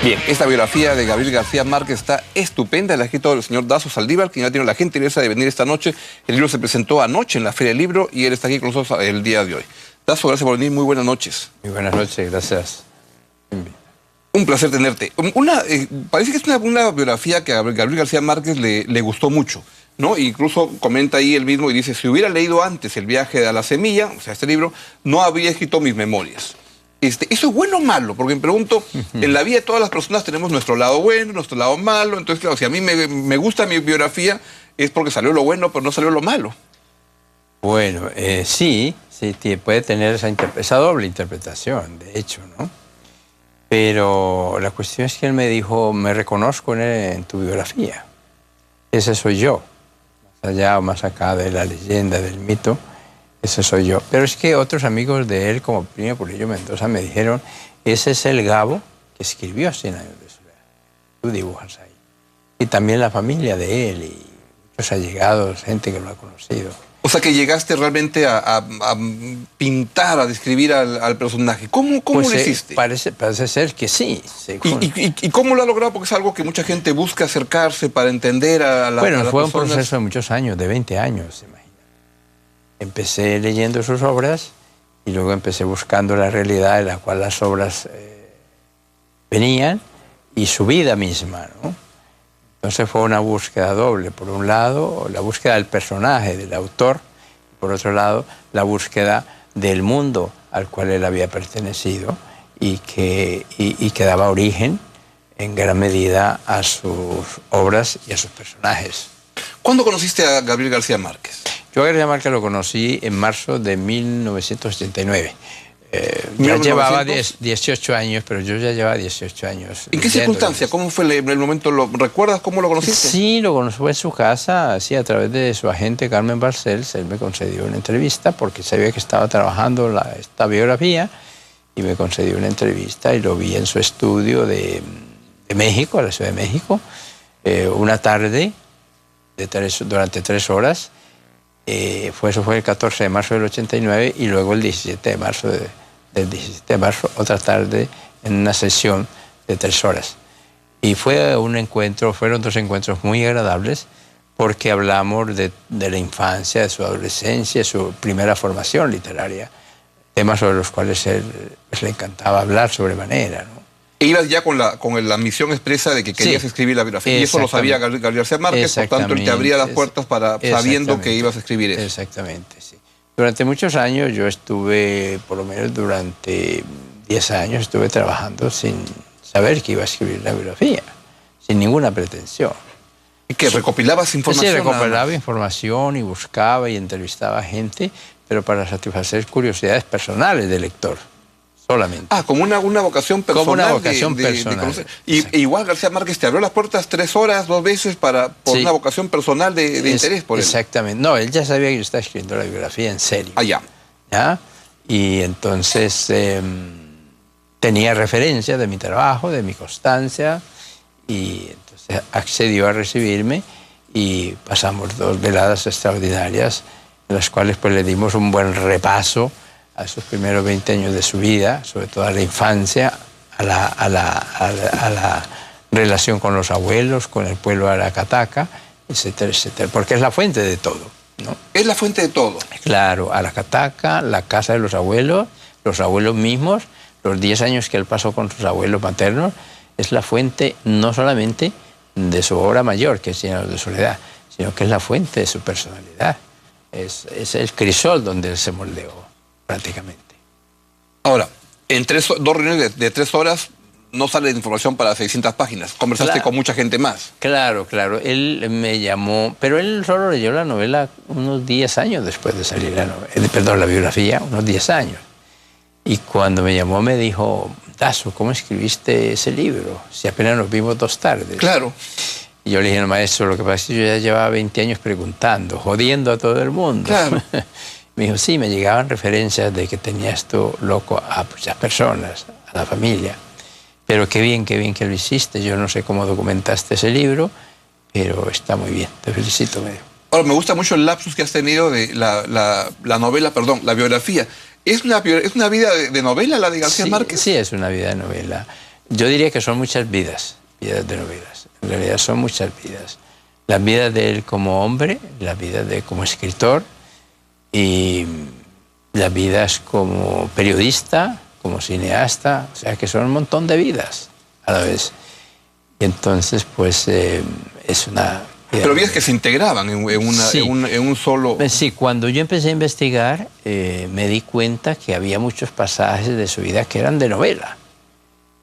Bien, esta biografía de Gabriel García Márquez está estupenda, la ha escrito el señor Dazo Saldívar, quien ya tiene la gentileza de venir esta noche. El libro se presentó anoche en la Feria del Libro y él está aquí con nosotros el día de hoy. Dazo, gracias por venir, muy buenas noches. Muy buenas noches, gracias. Un placer tenerte. Parece que es una biografía que a Gabriel García Márquez le gustó mucho, ¿no? Incluso comenta ahí él mismo y dice, si hubiera leído antes El viaje a la semilla, o sea, este libro, no habría escrito mis memorias. ¿Eso es bueno o malo? Porque me pregunto, en la vida de todas las personas tenemos nuestro lado bueno, nuestro lado malo. Entonces, claro, si a mí me gusta mi biografía, es porque salió lo bueno, pero no salió lo malo. Bueno, sí, puede tener esa doble interpretación, de hecho, ¿no? Pero la cuestión es que él me dijo, me reconozco en tu biografía. Ese soy yo. Más allá o más acá de la leyenda, del mito, ese soy yo. Pero es que otros amigos de él, como Plinio Pulido Mendoza, me dijeron, ese es el Gabo que escribió 100 años de soledad. Tú dibujas ahí. Y también la familia de él y muchos allegados, gente que lo ha conocido. O sea, que llegaste realmente a pintar, a describir al personaje. ¿Cómo pues, lo hiciste? Parece ser que sí. ¿Y cómo lo ha logrado? Porque es algo que mucha gente busca acercarse para entender a la Bueno, fue personas. Un proceso de muchos años, de 20 años, imagínate. Empecé leyendo sus obras y luego empecé buscando la realidad en la cual las obras venían y su vida misma, ¿no? Entonces fue una búsqueda doble. Por un lado, la búsqueda del personaje, del autor. Por otro lado, la búsqueda del mundo al cual él había pertenecido y que daba origen en gran medida a sus obras y a sus personajes. ¿Cuándo conociste a Gabriel García Márquez? Yo a García Márquez lo conocí en marzo de 1989. Ya 1900... llevaba 18 años, pero yo ya llevaba 18 años. ¿En qué circunstancia? ¿Cómo fue el momento? ¿Recuerdas cómo lo conociste? Sí, lo conocí en su casa, sí, a través de su agente Carmen Barcells. Él me concedió una entrevista porque sabía que estaba trabajando esta biografía y me concedió una entrevista y lo vi en su estudio de México, a la Ciudad de México, una tarde durante 3 horas. Eso fue el 14 de marzo del 89 y luego el 17 de marzo del 17 de marzo, otra tarde en una sesión de 3 horas. Y fueron 2 encuentros muy agradables porque hablamos de la infancia, de su adolescencia, de su primera formación literaria, temas sobre los cuales él le encantaba hablar sobremanera, ¿no? E ibas ya con la misión expresa de que querías escribir la biografía. Y eso lo sabía Gabriel García Márquez, por tanto él te abría las puertas sabiendo que ibas a escribir eso. Exactamente, sí. Durante muchos años yo estuve, por lo menos durante 10 años, estuve trabajando sin saber que iba a escribir la biografía, sin ninguna pretensión. ¿Y qué? ¿Recopilabas información? Sí, recopilaba información y buscaba y entrevistaba gente, pero para satisfacer curiosidades personales del lector. Solamente. Ah, como una vocación personal. Como una vocación personal. Y igual García Márquez te abrió las puertas 3 horas, 2 veces por una vocación personal de interés por él. Exactamente. No, él ya sabía que yo estaba escribiendo la biografía en serio. Ah, ya. ¿Ya? Y entonces tenía referencia de mi trabajo, de mi constancia, y entonces accedió a recibirme y pasamos 2 veladas extraordinarias en las cuales pues le dimos un buen repaso a sus primeros 20 años de su vida, sobre todo a la infancia, a la relación con los abuelos, con el pueblo Aracataca, etcétera, etcétera, porque es la fuente de todo, ¿no? Es la fuente de todo. Claro, Aracataca, la casa de los abuelos mismos, los 10 años que él pasó con sus abuelos maternos, es la fuente no solamente de su obra mayor, que es 100 años de soledad, sino que es la fuente de su personalidad. Es el crisol donde él se moldeó, prácticamente. Ahora, en 2 reuniones de 3 horas no sale información para 600 páginas. Conversaste con mucha gente más. Claro. Él me llamó, pero él solo leyó la novela unos 10 años después de salir la biografía, unos 10 años. Y cuando me llamó me dijo, Dazo, ¿cómo escribiste ese libro? Si apenas nos vimos 2 tardes. Claro. Y yo le dije, no, maestro, lo que pasa es que yo ya llevaba 20 años preguntando, jodiendo a todo el mundo. Claro. Me dijo, sí, me llegaban referencias de que tenía esto loco a muchas personas, a la familia. Pero qué bien que lo hiciste. Yo no sé cómo documentaste ese libro, pero está muy bien. Te felicito, me dijo. Ahora, me gusta mucho el lapsus que has tenido de la biografía. ¿Es una vida de novela la de García Márquez? Sí, es una vida de novela. Yo diría que son muchas vidas de novelas. En realidad son muchas vidas. La vida de él como hombre, la vida de él como escritor y las vidas como periodista, como cineasta. O sea, que son un montón de vidas a la vez. Y entonces, pues, es una... Pero vidas que se integraban Sí. en un solo... Sí, cuando yo empecé a investigar, me di cuenta que había muchos pasajes de su vida que eran de novela.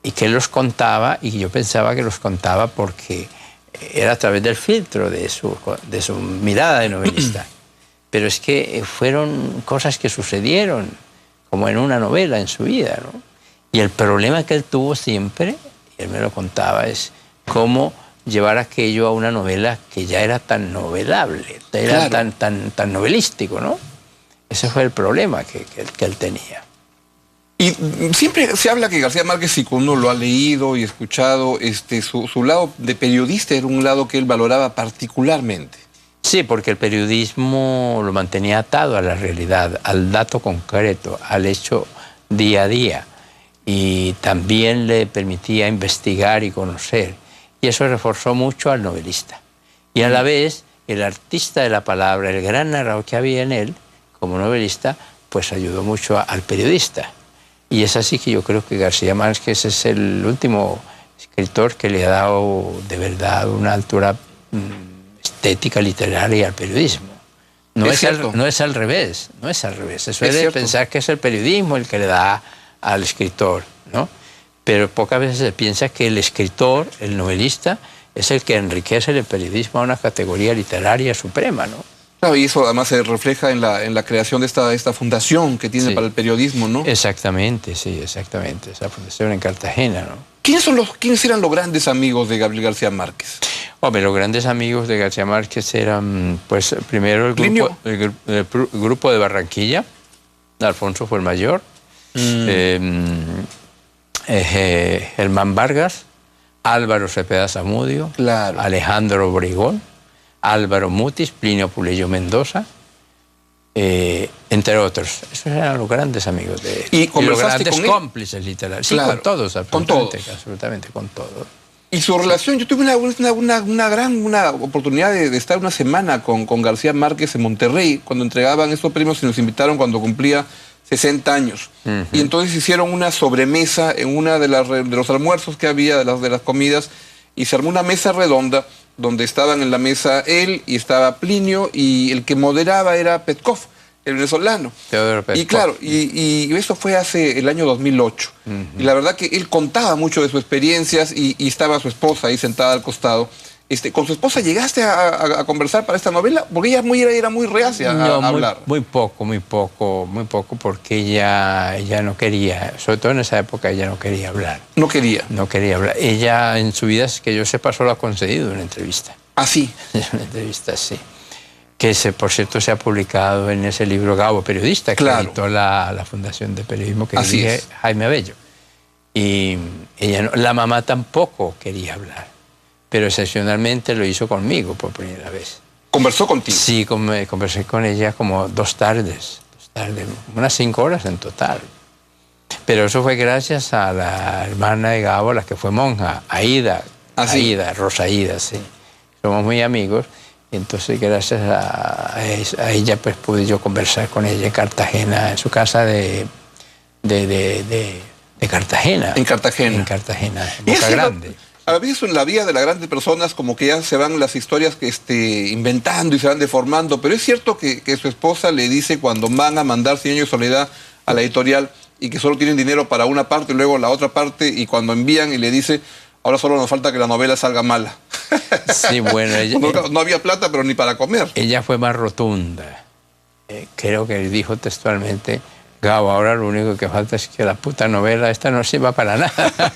Y que él los contaba, y yo pensaba que los contaba porque era a través del filtro de su mirada de novelista. Pero es que fueron cosas que sucedieron, como en una novela en su vida, ¿no? Y el problema que él tuvo siempre, y él me lo contaba, es cómo llevar aquello a una novela que ya era tan novelable, era Claro. tan novelístico, ¿no? Ese fue el problema que él tenía. Y siempre se habla que García Márquez, si uno lo ha leído y escuchado, su lado de periodista era un lado que él valoraba particularmente. Sí, porque el periodismo lo mantenía atado a la realidad, al dato concreto, al hecho día a día. Y también le permitía investigar y conocer. Y eso reforzó mucho al novelista. Y a la vez, el artista de la palabra, el gran narrador que había en él, como novelista, pues ayudó mucho al periodista. Y es así que yo creo que García Márquez es el último escritor que le ha dado de verdad una altura estética literaria al periodismo. No es al revés, no es al revés. Se suele pensar que es el periodismo el que le da al escritor, ¿no? Pero pocas veces se piensa que el escritor, el novelista, es el que enriquece el periodismo a una categoría literaria suprema, ¿no? Claro, y eso además se refleja en la creación de esta fundación que tiene para el periodismo, ¿no? Exactamente, sí, exactamente. Esa fundación en Cartagena, ¿no? ¿Quiénes eran los grandes amigos de Gabriel García Márquez? Hombre, los grandes amigos de García Márquez eran, pues, primero el grupo de Barranquilla. Alfonso fue el mayor. Germán Vargas, Álvaro Cepeda Zamudio, Claro. Alejandro Obregón, Álvaro Mutis, Plinio Puleyo Mendoza, entre otros. Esos eran los grandes amigos de él. ¿Y los grandes con él? cómplices literarios. Sí, Claro. con todos, absolutamente con todos. Y su relación, yo tuve una gran oportunidad de estar una semana con García Márquez en Monterrey, cuando entregaban estos premios y nos invitaron cuando cumplía 60 años. Y entonces hicieron una sobremesa en una de los almuerzos que había, de las comidas, y se armó una mesa redonda donde estaban en la mesa él y estaba Plinio, y el que moderaba era Petkov, el venezolano. Teodoro Petkov. Y claro, y eso fue hace el año 2008. Y la verdad que él contaba mucho de sus experiencias y estaba su esposa ahí sentada al costado. ¿Con su esposa llegaste a conversar para esta novela? Porque ella era muy reacia a hablar. Muy poco, porque ella no quería, sobre todo en esa época, ella no quería hablar. No quería. No quería hablar. Ella en su vida, que yo sepa, solo ha concedido una entrevista. ¿Ah, sí? Una entrevista, sí. Que por cierto se ha publicado en ese libro Gabo Periodista, que editó la Fundación de Periodismo que dirige Jaime Abello. Y ella no, la mamá tampoco quería hablar, pero excepcionalmente lo hizo conmigo por primera vez. ¿Conversó contigo? Sí, conversé con ella como dos tardes, unas 5 horas en total. Pero eso fue gracias a la hermana de Gabo, la que fue monja, Aida, Rosa Aida, sí. Somos muy amigos. Entonces, gracias a ella, pues pude yo conversar con ella en Cartagena, en su casa de Cartagena. En Cartagena. En Cartagena, en Boca Grande. A veces en la vida de las grandes personas como que ya se van las historias inventando y se van deformando, pero es cierto que su esposa le dice cuando van a mandar 100 años de soledad a la editorial y que solo tienen dinero para una parte y luego la otra parte, y cuando envían y le dice, ahora solo nos falta que la novela salga mala. Sí, bueno, ella, no había plata, pero ni para comer. Ella fue más rotunda. Creo que dijo textualmente, Gabo, ahora lo único que falta es que la puta novela esta no sirva para nada.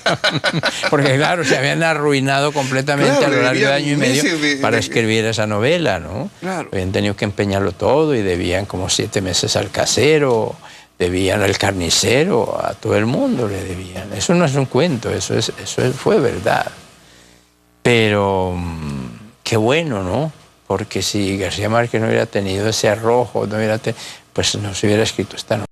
Porque claro, se habían arruinado completamente a lo largo de año y medio para escribir esa novela, ¿no? Claro. Habían tenido que empeñarlo todo y debían como 7 meses al casero, debían al carnicero, a todo el mundo le debían. Eso no es un cuento, eso fue verdad. Pero qué bueno, ¿no? Porque si García Márquez no hubiera tenido ese arrojo, pues no se hubiera escrito esta novela.